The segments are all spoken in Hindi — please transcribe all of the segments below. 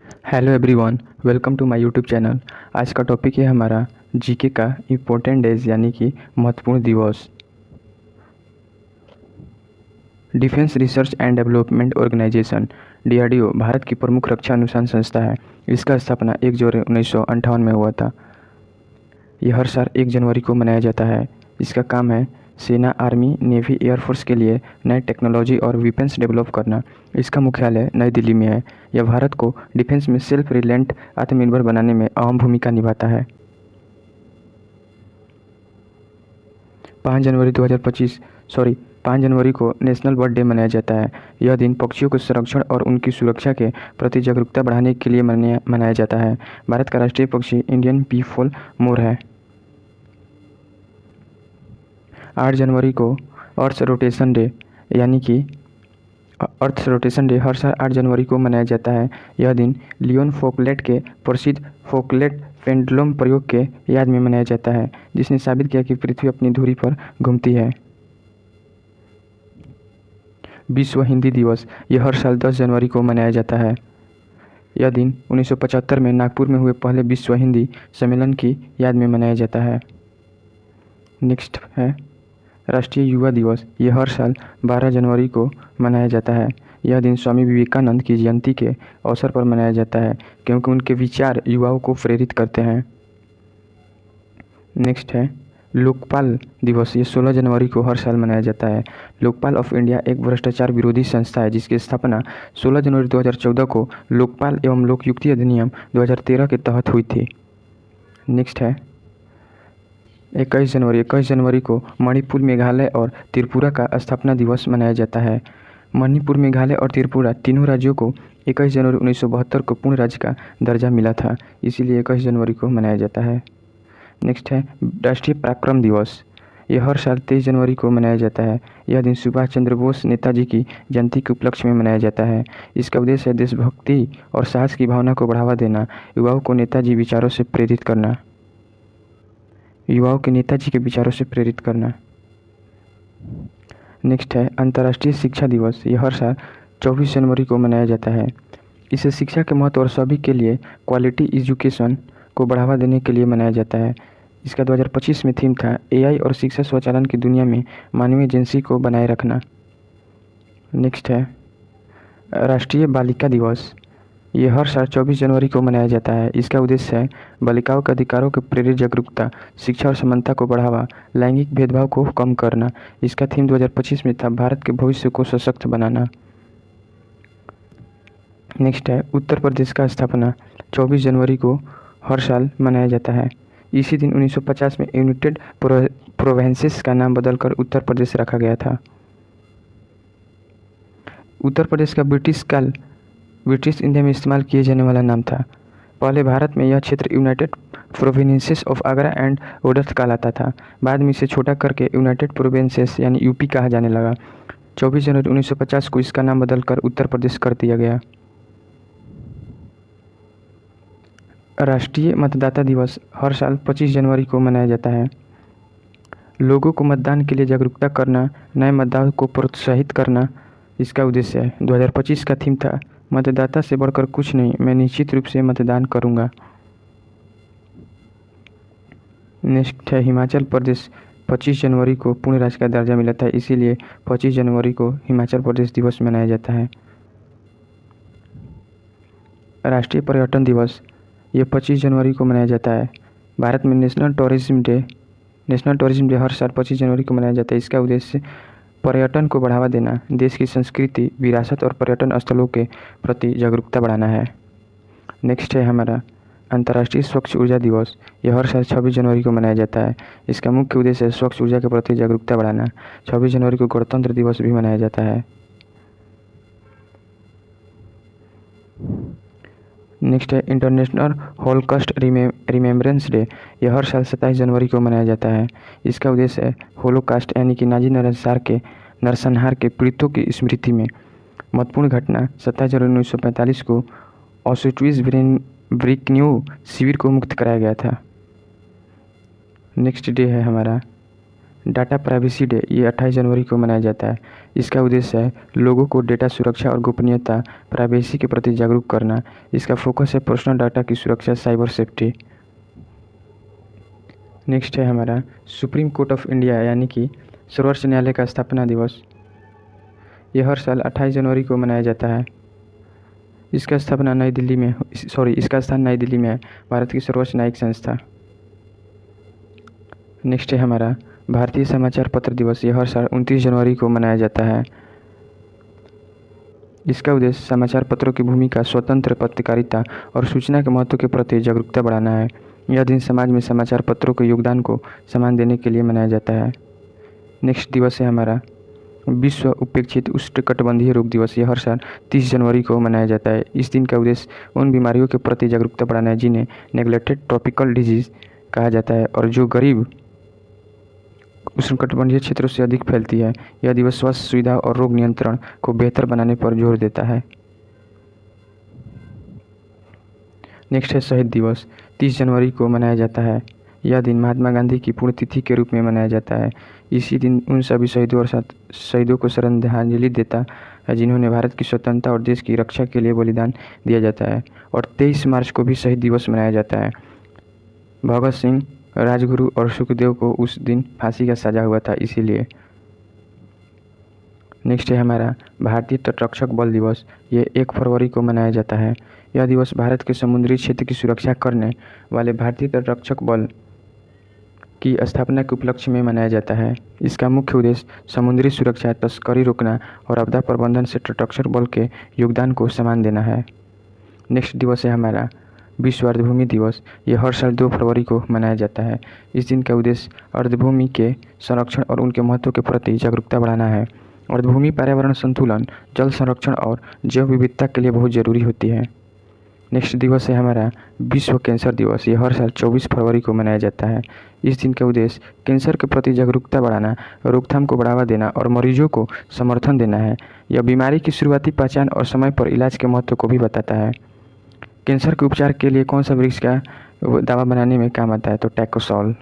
Hello everyone, welcome to my YouTube channel. आज का टॉपिक है हमारा जीके का इम्पोर्टेंट डेज यानी कि महत्वपूर्ण दिवस। Defence research and development organisation DRDO Bharat की प्रमुख रक्षा अनुसंधान संस्था है। इसका स्थापना 1 जनवरी 1958 में हुआ था। यह हर साल 1 जनवरी को मनाया जाता है। इसका काम है सेना, आर्मी, नेवी, एयरफोर्स के लिए नए टेक्नोलॉजी और वेपन्स डेवलप करना। इसका मुख्यालय नई दिल्ली में है। यह भारत को डिफेंस में सेल्फ रिलायंट आत्मनिर्भर बनाने में अहम भूमिका निभाता है। 5 जनवरी को नेशनल बर्ड डे मनाया जाता है। यह दिन पक्षियों के संरक्षण और उनकी सुरक्षा के प्रति जागरूकता बढ़ाने के लिए मनाया जाता है। भारत का राष्ट्रीय पक्षी इंडियन पीफॉल मोर है। 8 जनवरी को अर्थ रोटेशन डे यानी कि अर्थ रोटेशन डे हर साल 8 जनवरी को मनाया जाता है। यह दिन लियोन फोकलेट के प्रसिद्ध फोकलेट पेंडुलम प्रयोग के याद में मनाया जाता है, जिसने साबित किया कि पृथ्वी अपनी धुरी पर घूमती है। विश्व हिंदी दिवस यह हर साल 10 जनवरी को मनाया जाता है। यह दिन 1975 में नागपुर में हुए पहले विश्व हिंदी सम्मेलन की याद में मनाया जाता है। नेक्स्ट है राष्ट्रीय युवा दिवस। यह हर साल 12 जनवरी को मनाया जाता है। यह दिन स्वामी विवेकानंद की जयंती के अवसर पर मनाया जाता है, क्योंकि उनके विचार युवाओं को प्रेरित करते हैं। नेक्स्ट है लोकपाल दिवस। ये 16 जनवरी को हर साल मनाया जाता है। लोकपाल ऑफ इंडिया एक भ्रष्टाचार विरोधी संस्था है, जिसकी स्थापना 16 जनवरी 2014 को लोकपाल एवं लोकयुक्ति अधिनियम 2013 के तहत हुई थी। नेक्स्ट है 21 जनवरी को मणिपुर, मेघालय और त्रिपुरा का स्थापना दिवस मनाया जाता है। मणिपुर, मेघालय और त्रिपुरा तीनों राज्यों को 21 जनवरी 1972 को पूर्ण राज्य का दर्जा मिला था, इसीलिए 21 जनवरी को मनाया जाता है। नेक्स्ट है राष्ट्रीय पराक्रम दिवस। यह हर साल 23 जनवरी को मनाया जाता है। यह दिन सुभाष चंद्र बोस नेताजी की जयंती के उपलक्ष्य में मनाया जाता है। इसका उद्देश्य है देशभक्ति और साहस की भावना को बढ़ावा देना, युवाओं को नेताजी के विचारों से प्रेरित करना। नेक्स्ट है अंतर्राष्ट्रीय शिक्षा दिवस। यह हर साल 24 जनवरी को मनाया जाता है। इसे शिक्षा के महत्व और सभी के लिए क्वालिटी एजुकेशन को बढ़ावा देने के लिए मनाया जाता है। इसका 2025 में थीम था एआई और शिक्षा स्वचालन की दुनिया में मानवीय एजेंसी को बनाए रखना। नेक्स्ट है राष्ट्रीय बालिका दिवस। ये हर साल 24 जनवरी को मनाया जाता है। इसका उद्देश्य है बालिकाओं के अधिकारों के प्रेरित जागरूकता, शिक्षा और समानता को बढ़ावा, लैंगिक भेदभाव को कम करना। इसका थीम 2025 में था भारत के भविष्य को सशक्त बनाना। नेक्स्ट है उत्तर प्रदेश का स्थापना 24 जनवरी को हर साल मनाया जाता है। इसी दिन 1950 में यूनाइटेड प्रोविंसेस का नाम बदलकर उत्तर प्रदेश रखा गया था। उत्तर प्रदेश का ब्रिटिश इंडिया में इस्तेमाल किए जाने वाला नाम था। पहले भारत में यह क्षेत्र United Provinces of Agra and Oudh कहलाता था। बाद में इसे छोटा करके यूनाइटेड प्रोविंसेस यानी यूपी कहा जाने लगा। 24 जनवरी 1950 को इसका नाम बदलकर उत्तर प्रदेश कर दिया गया। राष्ट्रीय मतदाता दिवस हर साल 25 जनवरी को मनाया जाता है। लोगों को मतदान के लिए जागरूकता करना, नए मतदाताओं को प्रोत्साहित करना इसका उद्देश्य है। 2025 का थीम था मतदाता से बढ़कर कुछ नहीं, मैं निश्चित रूप से मतदान करूंगा। नेक्स्ट है हिमाचल प्रदेश। 25 जनवरी को पूर्ण राज्य का दर्जा मिला था, इसीलिए 25 जनवरी को हिमाचल प्रदेश दिवस मनाया जाता है। राष्ट्रीय पर्यटन दिवस ये 25 जनवरी को मनाया जाता है। भारत में नेशनल टूरिज्म डे हर साल 25 जनवरी को मनाया जाता है। इसका उद्देश्य पर्यटन को बढ़ावा देना, देश की संस्कृति, विरासत और पर्यटन स्थलों के प्रति जागरूकता बढ़ाना है। नेक्स्ट है हमारा अंतर्राष्ट्रीय स्वच्छ ऊर्जा दिवस। यह हर साल 26 जनवरी को मनाया जाता है। इसका मुख्य उद्देश्य है स्वच्छ ऊर्जा के प्रति जागरूकता बढ़ाना। 26 जनवरी को गणतंत्र दिवस भी मनाया जाता है। नेक्स्ट है इंटरनेशनल हॉलोकॉस्ट रिमेम्बरेंस डे। यह हर साल 27 जनवरी को मनाया जाता है। इसका उद्देश्य है होलोकास्ट यानी कि नाजी नरसंहार के पीड़ितों की स्मृति में। महत्वपूर्ण घटना 27 जनवरी 1945 को ऑस्विट्ज़ बिरकेनौ शिविर को मुक्त कराया गया था। नेक्स्ट डे है हमारा डाटा प्राइवेसी डे ये 28 जनवरी को मनाया जाता है। इसका उद्देश्य है लोगों को डेटा सुरक्षा और गोपनीयता प्राइवेसी के प्रति जागरूक करना। इसका फोकस है पर्सनल डाटा की सुरक्षा, साइबर सेफ्टी। नेक्स्ट है हमारा सुप्रीम कोर्ट ऑफ इंडिया यानी कि सर्वोच्च न्यायालय का स्थापना दिवस। यह हर साल 28 जनवरी को मनाया जाता है। इसका स्थान नई दिल्ली में है, भारत की सर्वोच्च न्यायिक संस्था। नेक्स्ट है हमारा भारतीय समाचार पत्र दिवस। यह हर साल 29 जनवरी को मनाया जाता है। इसका उद्देश्य समाचार पत्रों की भूमिका, स्वतंत्र पत्रकारिता और सूचना के महत्व के प्रति जागरूकता बढ़ाना है। यह दिन समाज में समाचार पत्रों के योगदान को सम्मान देने के लिए मनाया जाता है। नेक्स्ट दिवस है हमारा विश्व उपेक्षित उष्णकटिबंधीय रोग दिवस। यह हर साल 30 जनवरी को मनाया जाता है। इस दिन का उद्देश्य उन बीमारियों के प्रति जागरूकता बढ़ाना है जिन्हें नेग्लेक्टेड ट्रॉपिकल डिजीज कहा जाता है और जो गरीब उष्णकटिबंधीय क्षेत्रों से अधिक फैलती है। यह दिवस स्वास्थ्य सुविधा और रोग नियंत्रण को बेहतर बनाने पर जोर देता है। नेक्स्ट है शहीद दिवस। 30 जनवरी को मनाया जाता है। यह दिन महात्मा गांधी की पुण्यतिथि के रूप में मनाया जाता है। इसी दिन उन सभी शहीदों को श्रद्धांजलि देता है जिन्होंने भारत की स्वतंत्रता और देश की रक्षा के लिए बलिदान दिया जाता है। और 23 मार्च को भी शहीद दिवस मनाया जाता है। भगत सिंह, राजगुरु और सुखदेव को उस दिन फांसी का सजा हुआ था, इसीलिए। नेक्स्ट है हमारा भारतीय तटरक्षक बल दिवस। ये 1 फरवरी को मनाया जाता है। यह दिवस भारत के समुद्री क्षेत्र की सुरक्षा करने वाले भारतीय तटरक्षक बल की स्थापना के उपलक्ष्य में मनाया जाता है। इसका मुख्य उद्देश्य समुद्री सुरक्षा, तस्करी रोकना और आपदा प्रबंधन से तटरक्षक बल के योगदान को सम्मान देना है। नेक्स्ट दिवस है हमारा विश्व अर्धभूमि दिवस। यह हर साल 2 फरवरी को मनाया जाता है। इस दिन का उद्देश्य अर्धभूमि के संरक्षण और उनके महत्व के प्रति जागरूकता बढ़ाना है। अर्धभूमि पर्यावरण संतुलन, जल संरक्षण और जैव विविधता के लिए बहुत जरूरी होती है। नेक्स्ट दिवस है हमारा विश्व कैंसर दिवस। यह हर साल 24 फरवरी को मनाया जाता है। इस दिन का उद्देश्य कैंसर के प्रति जागरूकता बढ़ाना, रोकथाम को बढ़ावा देना और मरीजों को समर्थन देना है। यह बीमारी की शुरुआती पहचान और समय पर इलाज के महत्व को भी बताता है। कैंसर के उपचार के लिए कौन सा वृक्ष का दवा बनाने में काम आता है? तो टैकोसॉल।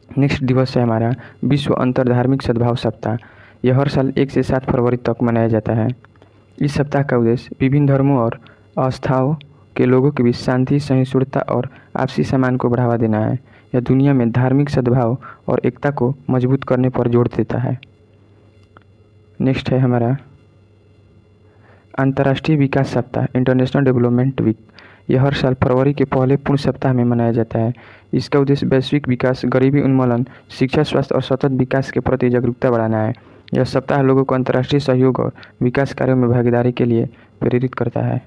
नेक्स्ट दिवस है हमारा विश्व अंतर्धार्मिक सद्भाव सप्ताह। यह हर साल 1 से 7 फरवरी तक मनाया जाता है। इस सप्ताह का उद्देश्य विभिन्न धर्मों और आस्थाओं के लोगों के बीच शांति, सहिष्णुता और आपसी सम्मान को बढ़ावा देना है। यह दुनिया में धार्मिक सद्भाव और एकता को मजबूत करने पर जोर देता है। नेक्स्ट है हमारा अंतर्राष्ट्रीय विकास सप्ताह, इंटरनेशनल डेवलपमेंट वीक। यह हर साल फरवरी के पहले पूर्ण सप्ताह में मनाया जाता है। इसका उद्देश्य वैश्विक विकास, गरीबी उन्मूलन, शिक्षा, स्वास्थ्य और सतत विकास के प्रति जागरूकता बढ़ाना है। यह सप्ताह लोगों को अंतर्राष्ट्रीय सहयोग और विकास कार्यों में भागीदारी के लिए प्रेरित करता है।